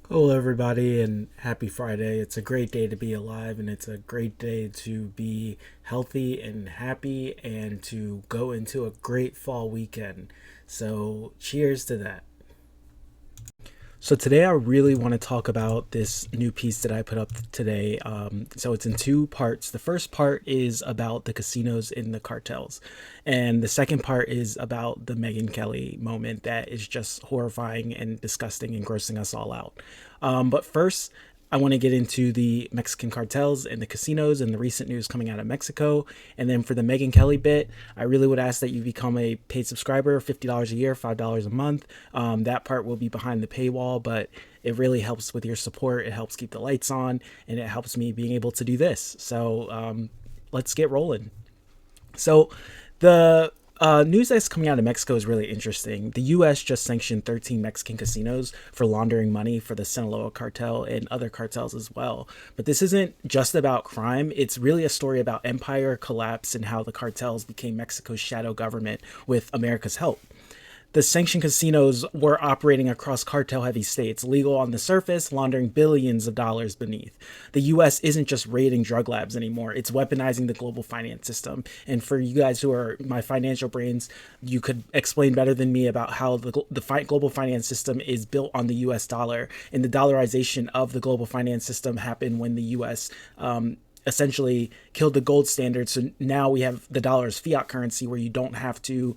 Hello, everybody, and happy Friday. It's a great day to be alive, and it's a great day to be healthy and happy and to go into a great fall weekend. So, cheers to that. So today I really want to talk about this new piece that I put up today. So it's in two parts. The first part is about the casinos in the cartels, and the second part is about the Megyn Kelly moment that is just horrifying and disgusting and grossing us all out. But first, I want to get into the Mexican cartels and the casinos and the recent news coming out of Mexico. And then for the Megyn Kelly bit, I really would ask that you become a paid subscriber, $50 a year, $5 a month. That part will be behind the paywall, but it really helps with your support. It helps keep the lights on, and it helps me being able to do this. So let's get rolling. So the news that's coming out of Mexico is really interesting. The U.S. just sanctioned 13 Mexican casinos for laundering money for the Sinaloa cartel and other cartels as well. But this isn't just about crime. It's really a story about empire collapse and how the cartels became Mexico's shadow government with America's help. The sanctioned casinos were operating across cartel heavy states, legal on the surface, laundering billions of dollars beneath. The US isn't just raiding drug labs anymore, it's weaponizing the global finance system. And for you guys who are my financial brains, you could explain better than me about how the global finance system is built on the US dollar. And the dollarization of the global finance system happened when the US essentially killed the gold standard. So now we have the dollar as fiat currency where you don't have to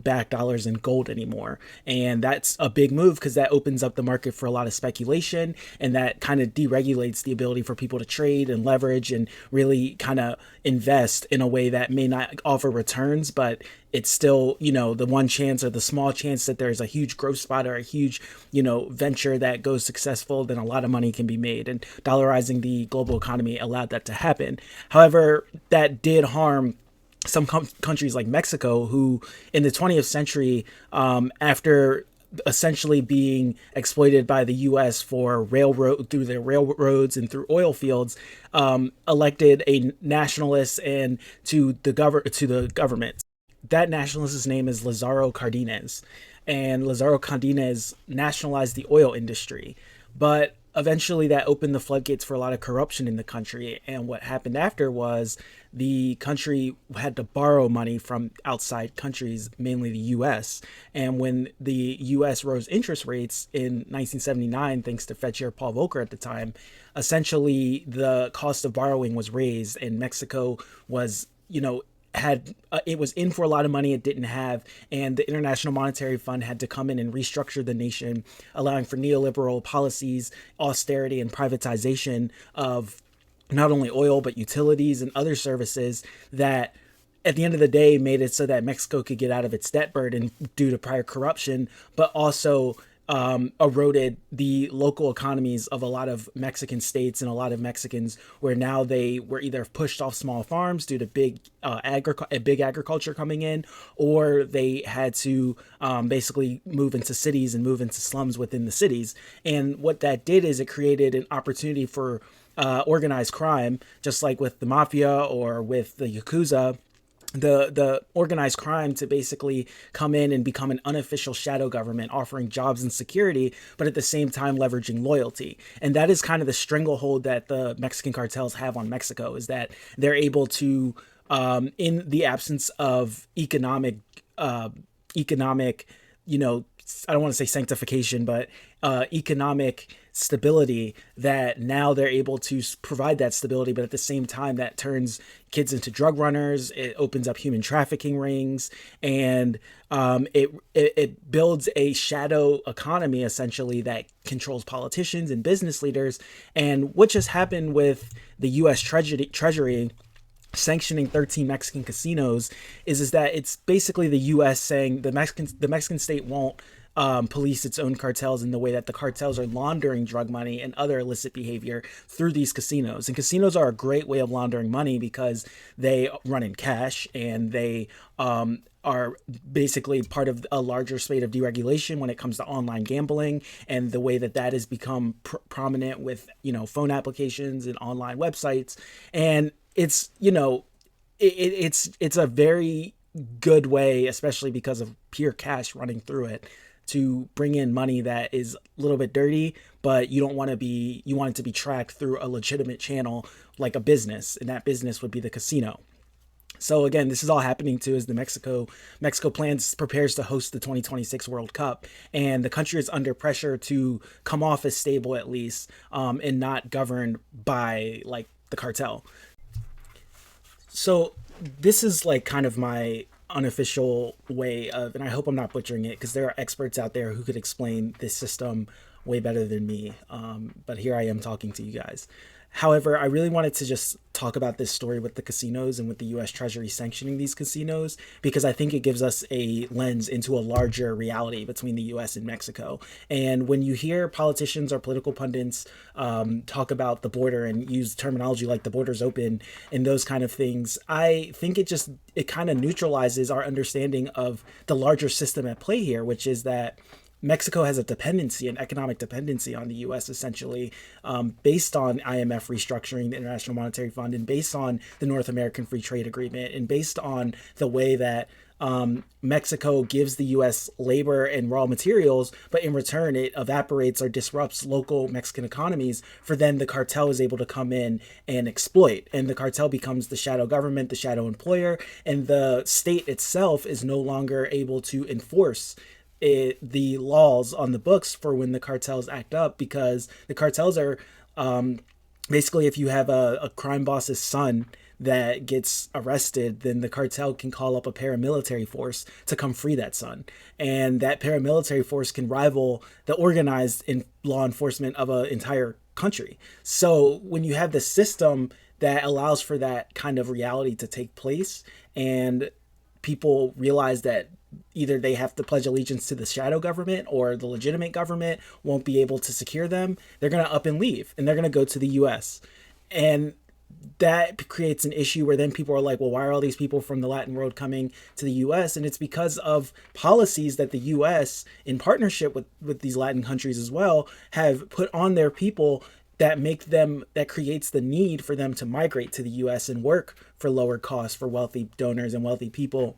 back dollars in gold anymore. And that's a big move because that opens up the market for a lot of speculation, and that kind of deregulates the ability for people to trade and leverage and really kind of invest in a way that may not offer returns, but it's still, the one chance or the small chance that there's a huge growth spot or a huge, venture that goes successful, then a lot of money can be made. And dollarizing the global economy allowed that to happen. However, that did harm some countries like Mexico, who in the 20th century, after essentially being exploited by the U.S. for railroad through their railroads and through oil fields, elected a nationalist and to the government. That nationalist's name is Lazaro Cardenas, and Lazaro Cardenas nationalized the oil industry. But eventually, that opened the floodgates for a lot of corruption in the country. And what happened after was the country had to borrow money from outside countries, mainly the U.S. And when the U.S. rose interest rates in 1979, thanks to Fed Chair Paul Volcker at the time, essentially the cost of borrowing was raised, and Mexico was, had it was in for a lot of money it didn't have, and the International Monetary Fund had to come in and restructure the nation, allowing for neoliberal policies, austerity, and privatization of not only oil but utilities and other services that at the end of the day made it so that Mexico could get out of its debt burden due to prior corruption, but also eroded the local economies of a lot of Mexican states and a lot of Mexicans, where now they were either pushed off small farms due to big agriculture coming in, or they had to basically move into cities and move into slums within the cities. And what that did is it created an opportunity for organized crime, just like with the mafia or with the Yakuza, the organized crime to basically come in and become an unofficial shadow government, offering jobs and security, but at the same time leveraging loyalty. And that is kind of the stranglehold that the Mexican cartels have on Mexico, is that they're able to, in the absence of economic, I don't want to say sanctification, but economic stability, that now they're able to provide that stability, but at the same time that turns kids into drug runners. It opens up human trafficking rings, and it builds a shadow economy essentially that controls politicians and business leaders. And what just happened with the U.S. Treasury sanctioning 13 Mexican casinos is that it's basically the U.S. saying the Mexican state won't police its own cartels in the way that the cartels are laundering drug money and other illicit behavior through these casinos. And casinos are a great way of laundering money because they run in cash, and they are basically part of a larger spate of deregulation when it comes to online gambling, and the way that that has become prominent with phone applications and online websites. And it's it's a very good way, especially because of pure cash running through it, to bring in money that is a little bit dirty, but you want it to be tracked through a legitimate channel like a business, and that business would be the casino. So again, this is all happening too as the Mexico plans prepares to host the 2026 World Cup, and the country is under pressure to come off as stable at least, and not governed by like the cartel. So this is like kind of my unofficial way of, and I hope I'm not butchering it because there are experts out there who could explain this system way better than me. But here I am talking to you guys. However, I really wanted to just talk about this story with the casinos and with the US Treasury sanctioning these casinos because I think it gives us a lens into a larger reality between the US and Mexico. And when you hear politicians or political pundits talk about the border and use terminology like the border's open and those kind of things, I think it kind of neutralizes our understanding of the larger system at play here, which is that Mexico has a dependency, an economic dependency on the U.S. essentially, based on IMF restructuring the International Monetary Fund, and based on the North American Free Trade Agreement, and based on the way that Mexico gives the U.S. labor and raw materials, but in return it evaporates or disrupts local Mexican economies. For then the cartel is able to come in and exploit, and the cartel becomes the shadow government, the shadow employer, and the state itself is no longer able to enforce the laws on the books for when the cartels act up, because the cartels are basically, if you have a crime boss's son that gets arrested, then the cartel can call up a paramilitary force to come free that son, and that paramilitary force can rival the organized in law enforcement of an entire country. So when you have the system that allows for that kind of reality to take place, and people realize that either they have to pledge allegiance to the shadow government or the legitimate government won't be able to secure them, they're going to up and leave and they're going to go to the US. And that creates an issue where then people are like, well, why are all these people from the Latin world coming to the US? And it's because of policies that the US, in partnership with these Latin countries as well, have put on their people that creates the need for them to migrate to the US and work for lower costs for wealthy donors and wealthy people.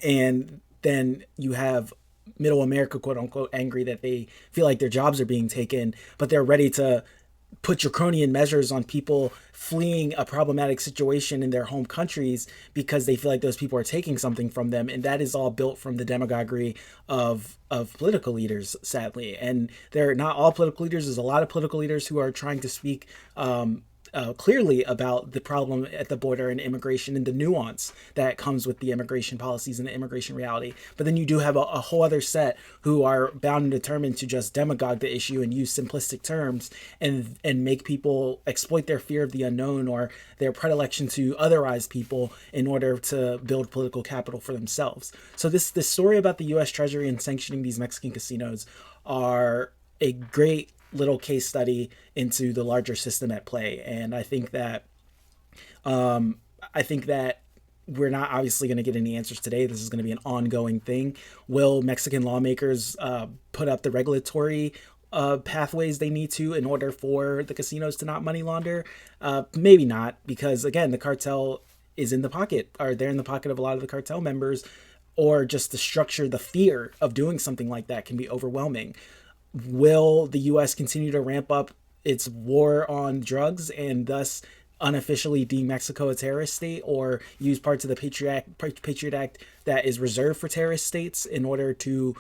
And then you have middle America, quote unquote, angry that they feel like their jobs are being taken, but they're ready to put draconian measures on people fleeing a problematic situation in their home countries because they feel like those people are taking something from them. And that is all built from the demagoguery of political leaders, sadly. And they're not all political leaders. There's a lot of political leaders who are trying to speak clearly about the problem at the border and immigration and the nuance that comes with the immigration policies and the immigration reality. But then you do have a whole other set who are bound and determined to just demagogue the issue and use simplistic terms and make people exploit their fear of the unknown or their predilection to otherize people in order to build political capital for themselves. So this story about the U.S. Treasury and sanctioning these Mexican casinos are a great little case study into the larger system at play. And I think that we're not obviously going to get any answers today. This is going to be an ongoing thing. Will Mexican lawmakers put up the regulatory pathways they need to in order for the casinos to not money launder? Maybe not, because again, the cartel is in the pocket, or they're in the pocket of a lot of the cartel members, or just the structure, the fear of doing something like that can be overwhelming. Will the U.S. continue to ramp up its war on drugs and thus unofficially deem Mexico a terrorist state, or use parts of the Patriot Act that is reserved for terrorist states in order to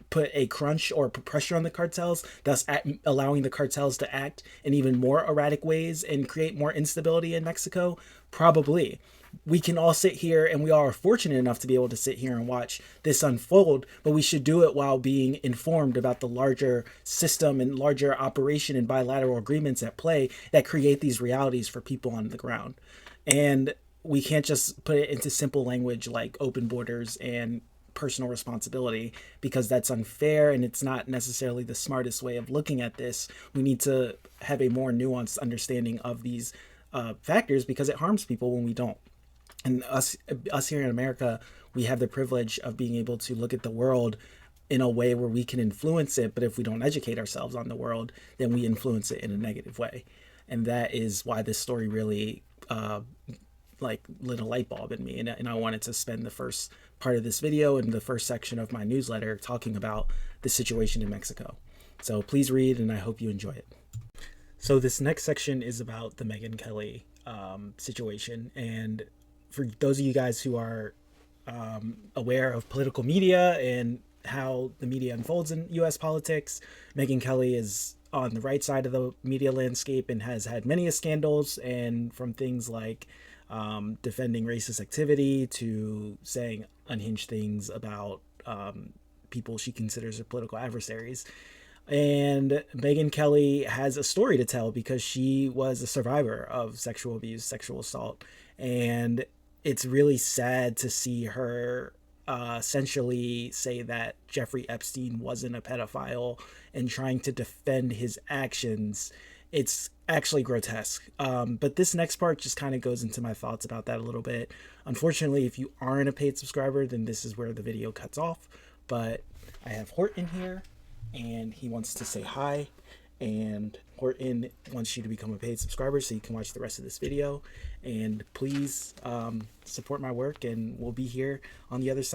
put a crunch or put pressure on the cartels, thus allowing the cartels to act in even more erratic ways and create more instability in Mexico? Probably. We can all sit here, and we all are fortunate enough to be able to sit here and watch this unfold, but we should do it while being informed about the larger system and larger operation and bilateral agreements at play that create these realities for people on the ground. And we can't just put it into simple language like open borders and personal responsibility, because that's unfair and it's not necessarily the smartest way of looking at this. We need to have a more nuanced understanding of these factors, because it harms people when we don't. And us here in America, we have the privilege of being able to look at the world in a way where we can influence it. But if we don't educate ourselves on the world, then we influence it in a negative way. And that is why this story really like lit a light bulb in me, and I wanted to spend the first part of this video and the first section of my newsletter talking about the situation in Mexico. So please read, and I hope you enjoy it. So this next section is about the Megyn Kelly situation, and for those of you guys who are aware of political media and how the media unfolds in U.S. politics, Megyn Kelly is on the right side of the media landscape and has had many scandals, and from things like defending racist activity to saying unhinged things about people she considers her political adversaries. And Megyn Kelly has a story to tell because she was a survivor of sexual abuse, sexual assault. And it's really sad to see her essentially say that Jeffrey Epstein wasn't a pedophile and trying to defend his actions. It's actually grotesque. But this next part just kind of goes into my thoughts about that a little bit. Unfortunately, if you aren't a paid subscriber, then this is where the video cuts off. But I have Horton here, and he wants to say hi, and Horton wants you to become a paid subscriber so you can watch the rest of this video. And please support my work, and we'll be here on the other side.